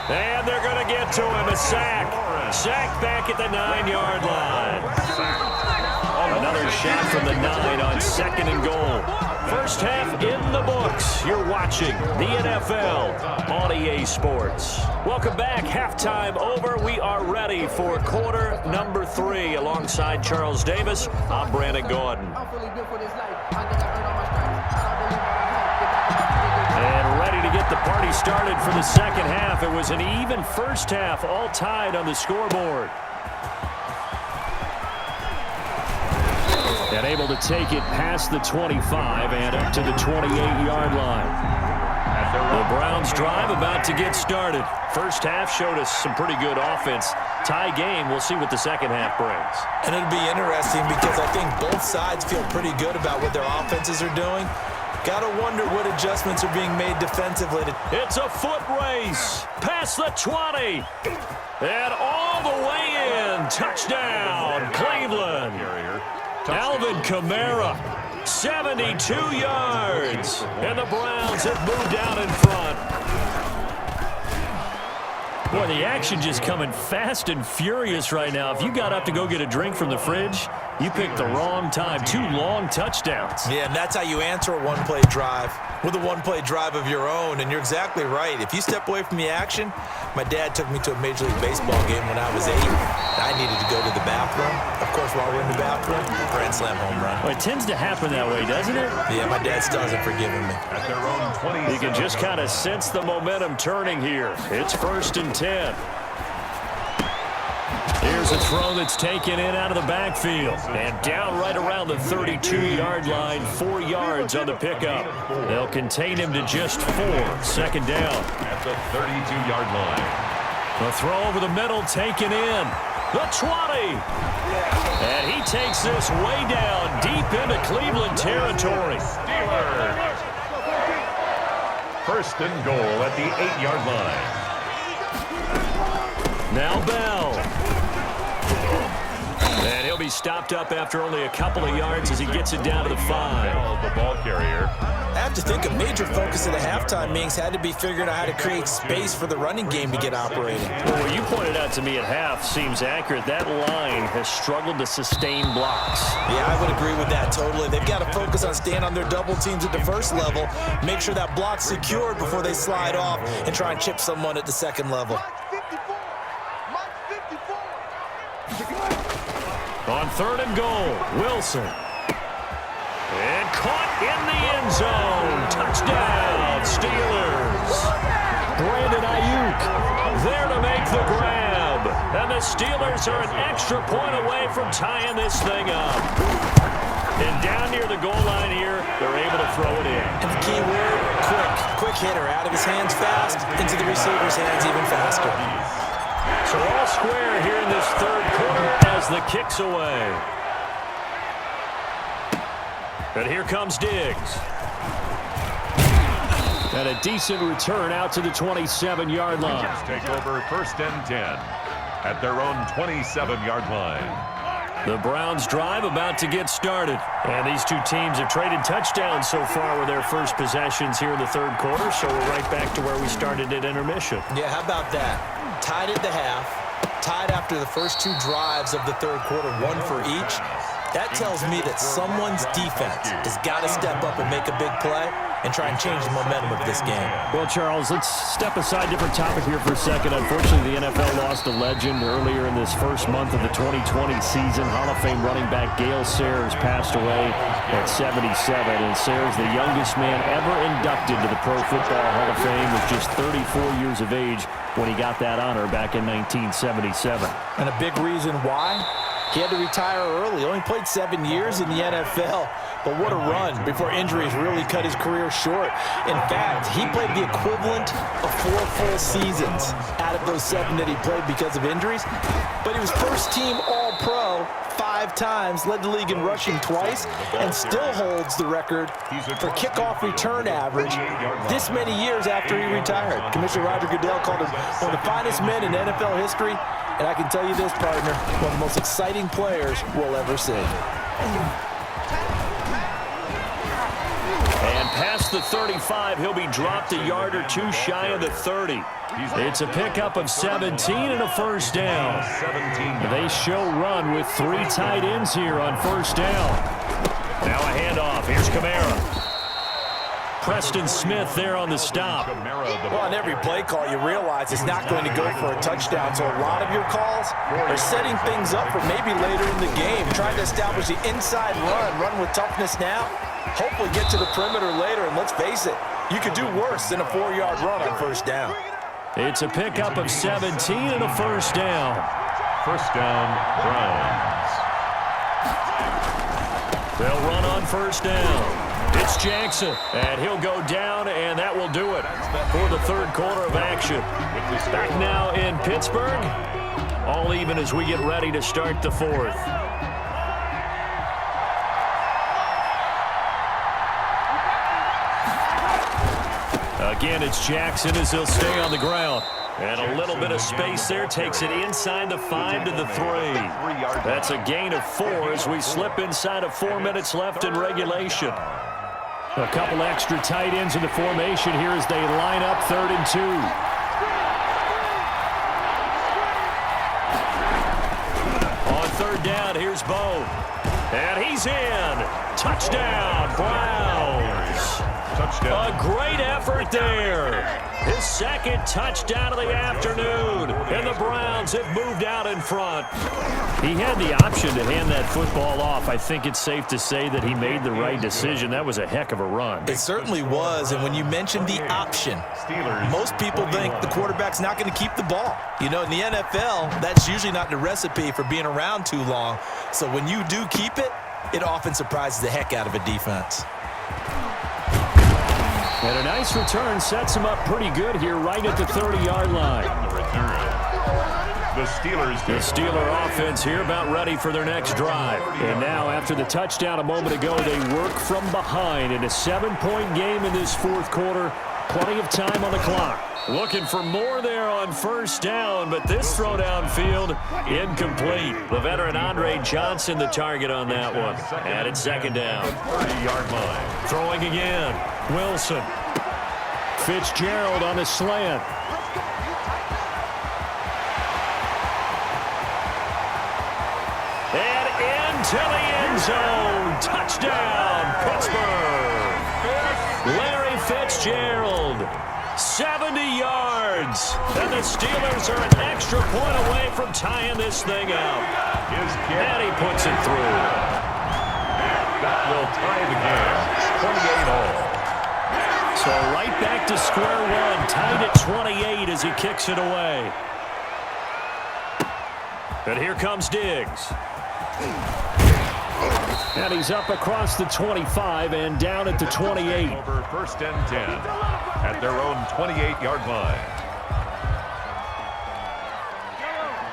And they're going to get to him. A sack. Sack back at the 9-yard line. Another shot from the 9 on 2nd and goal. First half in the books. You're watching the NFL on EA Sports. Welcome back. Halftime over. We are ready for quarter number 3. Alongside Charles Davis, I'm Brandon Gordon. And ready to get the party started for the second half. It was an even first half, all tied on the scoreboard. And able to take it past the 25 and up to the 28-yard line. The Browns drive about to get started. First half showed us some pretty good offense. Tie game, we'll see what the second half brings. And it'll be interesting because I think both sides feel pretty good about what their offenses are doing. Gotta wonder what adjustments are being made defensively. It's a foot race. Past the 20. And all the way in. Touchdown, Cleveland. Alvin Kamara, 72 yards. And the Browns have moved out in front. Boy, the action just coming fast and furious right now. If you got up to go get a drink from the fridge, you picked the wrong time. 2 long touchdowns. Yeah, and that's how you answer a one-play drive with a one-play drive of your own. And you're exactly right. If you step away from the action, my dad took me to a Major League Baseball game when I was 8. I needed to go to the bathroom. Of course, while we're in the bathroom, grand slam home run. Well, it tends to happen that way, doesn't it? Yeah, my dad still hasn't forgiven me. At their own 20. You can just kind of sense the momentum turning here. It's 1st and 10. Here's a throw that's taken in out of the backfield. And down right around the 32-yard line, 4 yards on the pickup. They'll contain him to just 4. Second down. At the 32-yard line. A throw over the middle taken in. The 20. And he takes this way down deep into Cleveland territory. Steelers. 1st and goal at the 8-yard line. Now Bell. And he'll be stopped up after only a couple of yards as he gets it down to the 5. The ball carrier. I have to think a major focus of the halftime meetings had to be figuring out how to create space for the running game to get operating. Well, what you pointed out to me at half seems accurate. That line has struggled to sustain blocks. Yeah, I would agree with that totally. They've got to focus on staying on their double teams at the first level, make sure that block's secured before they slide off and try and chip someone at the second level. On 3rd and goal, Wilson. And caught in the end zone. Touchdown, Steelers. Brandon Ayuk there to make the grab. And the Steelers are an extra point away from tying this thing up. And down near the goal line here, they're able to throw it in. And the key word, quick. Quick hitter. Out of his hands fast, into the receiver's hands even faster. So all square here in this third quarter as the kick's away. And here comes Diggs. And a decent return out to the 27-yard line. Take over 1st and 10 at their own 27-yard line. The Browns drive about to get started. And these two teams have traded touchdowns so far with their first possessions here in the third quarter. So we're right back to where we started at intermission. Yeah, how about that? Tied at the half, tied after the first 2 drives of the third quarter, 1 for each. That tells me that someone's defense has got to step up and make a big play and try and change the momentum of this game. Well, Charles, let's step aside, different topic here for a second. Unfortunately, the NFL lost a legend earlier in this first month of the 2020 season. Hall of Fame running back Gale Sayers passed away at 77. And Sayers, the youngest man ever inducted to the Pro Football Hall of Fame, was just 34 years of age when he got that honor back in 1977. And a big reason why? He had to retire early. Only played 7 years in the NFL. But what a run before injuries really cut his career short. In fact, he played the equivalent of 4 full seasons out of those 7 that he played because of injuries. But he was first-team All-Pro 5 times, led the league in rushing twice, and still holds the record for kickoff return average this many years after he retired. Commissioner Roger Goodell called him one of the finest men in NFL history. And I can tell you this, partner, one of the most exciting players we'll ever see. And past the 35, he'll be dropped a yard or 2 shy of the 30. It's a pickup of 17 and a first down. They show run with 3 tight ends here on first down. Now a handoff. Here's Kamara. Preston Smith there on the stop. Well, on every play call, you realize it's not going to go for a touchdown. So a lot of your calls are setting things up for maybe later in the game, trying to establish the inside run with toughness now, hopefully get to the perimeter later. And let's face it, you could do worse than a 4-yard run on first down. It's a pickup of 17 and a first down. First down, Browns. They'll run on first down. It's Jackson, and he'll go down, and that will do it for the third quarter of action. Back now in Pittsburgh, all even as we get ready to start the fourth. Again, it's Jackson as he'll stay on the ground. And a little bit of space there takes it inside the 5 to the 3. That's a gain of 4 as we slip inside of 4 minutes left in regulation. A couple extra tight ends in the formation here as they line up 3rd and 2. On 3rd down, here's Bo. And he's in. Touchdown, Browns. Touchdown. A great effort there. His 2nd touchdown of the afternoon. And the Browns have moved out in front. He had the option to hand that football off. I think it's safe to say that he made the right decision. That was a heck of a run. It certainly was. And when you mentioned the option, most people think the quarterback's not going to keep the ball. You know, in the NFL, that's usually not the recipe for being around too long. So when you do keep it, it often surprises the heck out of a defense. And a nice return sets him up pretty good here right at the 30-yard line. The Steeler offense here about ready for their next drive. And now after the touchdown a moment ago, they work from behind in a 7-point game in this fourth quarter. Plenty of time on the clock. Looking for more there on first down, but this throw downfield incomplete. The veteran Andre Johnson the target on that one. And it's 2nd down. 30-yard line. Throwing again. Wilson. Fitzgerald on the slant. And into the end zone. Touchdown, Pittsburgh. Larry Fitzgerald. 70 yards. And the Steelers are an extra point away from tying this thing out. And he puts it through. That will tie the game. 28 all. So right back to square one. Tied at 28 as he kicks it away. And here comes Diggs. And he's up across the 25 and down at the 28. Over 1st and 10 at their own 28-yard line.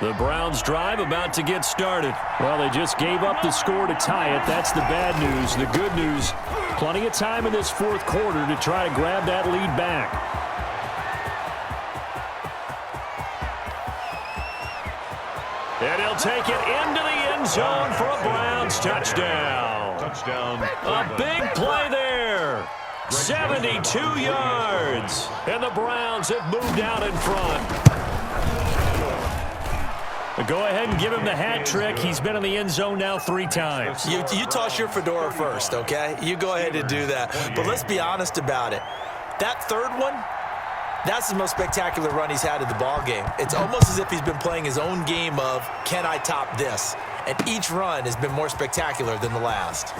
The Browns drive about to get started. Well, they just gave up the score to tie it. That's the bad news. The good news, plenty of time in this fourth quarter to try to grab that lead back. And he'll take it into the end zone for a Browns touchdown. A big play there. 72 yards. And the Browns have moved out in front. Go ahead and give him the hat trick. He's been in the end zone now 3 times. You toss your fedora first, okay? You go ahead and do that. But let's be honest about it. That third one, that's the most spectacular run he's had in the ball game. It's almost as if he's been playing his own game of, can I top this? And each run has been more spectacular than the last.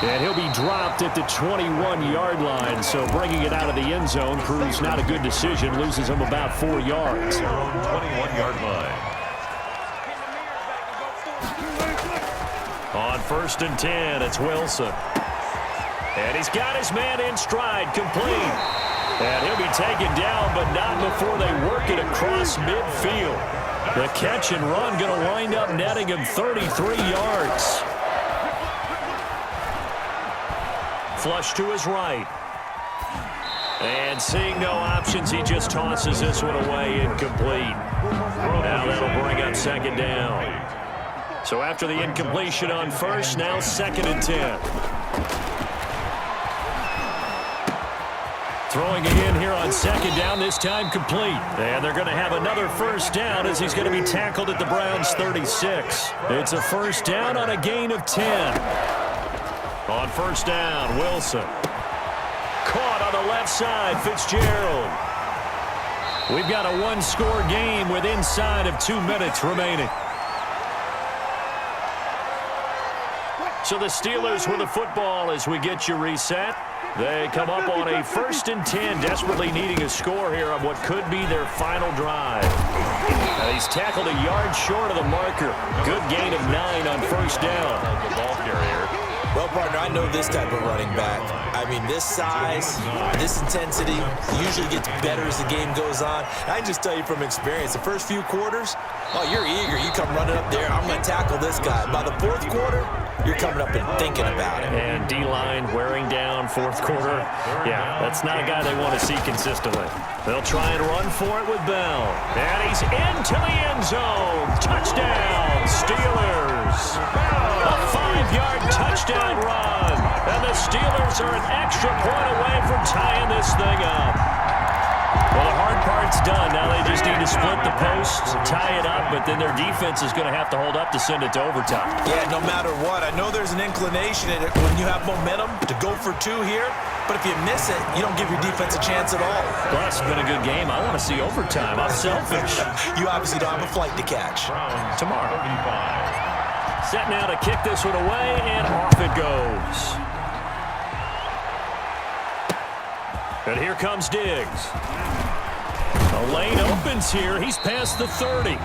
And he'll be dropped at the 21-yard line, so bringing it out of the end zone proves not a good decision, loses him about 4 yards. 21-yard line. On 1st and 10, it's Wilson. And he's got his man in stride, complete. And he'll be taken down, but not before they work it across midfield. The catch and run going to wind up netting him 33 yards. Flush to his right. And seeing no options, he just tosses this one away, incomplete. Now that'll bring up 2nd down. So after the incompletion on first, now 2nd and 10. Throwing it in here on second down, this time complete. And they're going to have another first down as he's going to be tackled at the Browns' 36. It's a first down on a gain of 10. On first down, Wilson. Caught on the left side, Fitzgerald. We've got a one-score game with inside of 2 minutes remaining. So the Steelers with the football as we get you reset. They come up on a 1st and 10, desperately needing a score here on what could be their final drive. He's tackled a yard short of the marker. Good gain of 9 on first down. The ball carrier. Well, partner, I know this type of running back. I mean, this size, this intensity usually gets better as the game goes on. I can just tell you from experience, the first few quarters, oh, you're eager. You come running up there, I'm going to tackle this guy. By the 4th quarter, you're coming up and thinking about it. And D-line wearing down 4th quarter. Yeah, that's not a guy they want to see consistently. They'll try and run for it with Bell. And he's into the end zone. Touchdown, Steelers. A 5-yard touchdown run. And the Steelers are an extra point away from tying this thing up. Well, the hard part's done. Now they just need to split the posts, tie it up, but then their defense is going to have to hold up to send it to overtime. Yeah, no matter what. I know there's an inclination in it when you have momentum to go for 2 here, but if you miss it, you don't give your defense a chance at all. Plus, it's been a good game. I want to see overtime. I'm selfish. You obviously don't have a flight to catch. Tomorrow. Set now to kick this one away, and off it goes. And here comes Diggs. The lane opens here. He's past the 30.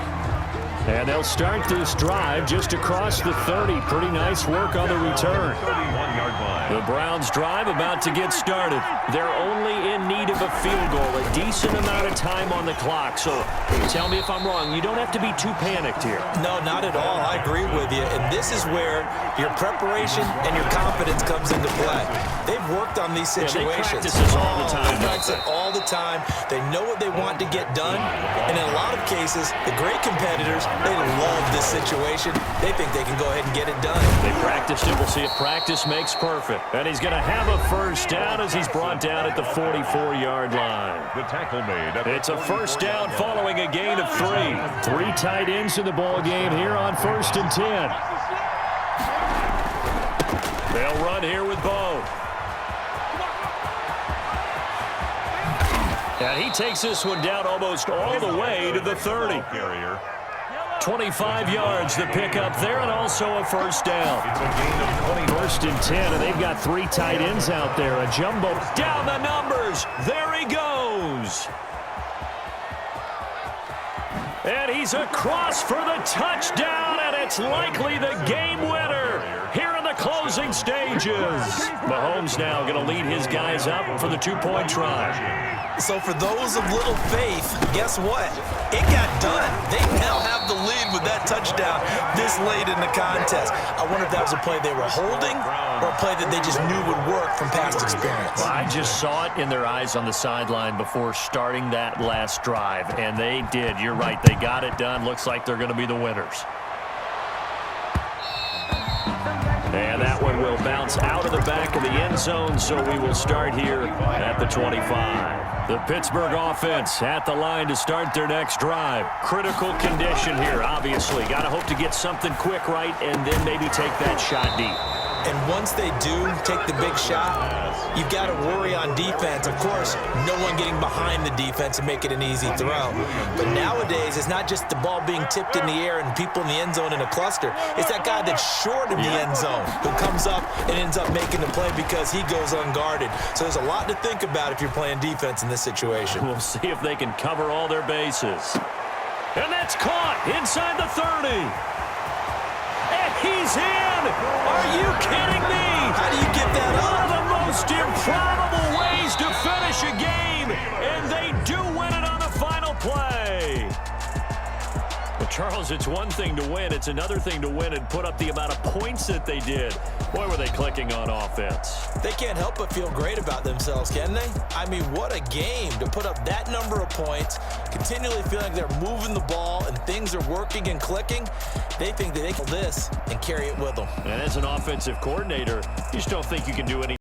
And they'll start this drive just across the 30. Pretty nice work on the return. 31-yard line. The Browns drive about to get started. They're only in need of a field goal, a decent amount of time on the clock. So tell me if I'm wrong. You don't have to be too panicked here. No, not at all. I agree with you. And this is where your preparation and your confidence comes into play. They've worked on these situations. Yeah, they practice this all the time. They practice it all the time. They know what they want to get done. And in a lot of cases, the great competitors, they love this situation. They think they can go ahead and get it done. They practiced it. We'll see if practice makes perfect. And he's going to have a first down as he's brought down at the 44-yard line. The tackle made. It's a first down following a gain of 3. 3 tight ends in the ball game here on 1st and 10. They'll run here with Bo. And he takes this one down almost all the way to the 30. 25 yards the pick up there, and also a first down. 1st and 10, and they've got 3 tight ends out there. A jumbo down the numbers. There he goes. And he's across for the touchdown, and it's likely the game winner here in the closing stages. Mahomes now going to lead his guys up for the 2-point try. So for those of little faith, guess what? It got done. They now have the lead with that touchdown this late in the contest. I wonder if that was a play they were holding or a play that they just knew would work from past experience. Well, I just saw it in their eyes on the sideline before starting that last drive, and they did. You're right. They got it done. Looks like they're going to be the winners. And that one will bounce out of the back of the end zone, so we will start here at the 25. The Pittsburgh offense at the line to start their next drive. Critical condition here, obviously. Got to hope to get something quick right and then maybe take that shot deep. And once they do take the big shot, you've got to worry on defense. Of course, no one getting behind the defense and make it an easy throw. But nowadays, it's not just the ball being tipped in the air and people in the end zone in a cluster. It's that guy that's short of the end zone who comes up and ends up making the play because he goes unguarded. So there's a lot to think about if you're playing defense in this situation. We'll see if they can cover all their bases. And that's caught inside the 30. And he's in! Are you kidding me? How do you get that up? One of the most improbable ways to finish a game, and they do win it on the final play. Well, Charles, it's one thing to win. It's another thing to win and put up the amount of points that they did. Boy, were they clicking on offense. They can't help but feel great about themselves, can they? I mean, what a game to put up that number of points, continually feeling like they're moving the ball and things are working and clicking. They think that they can do this and carry it with them. And as an offensive coordinator, you just don't think you can do anything.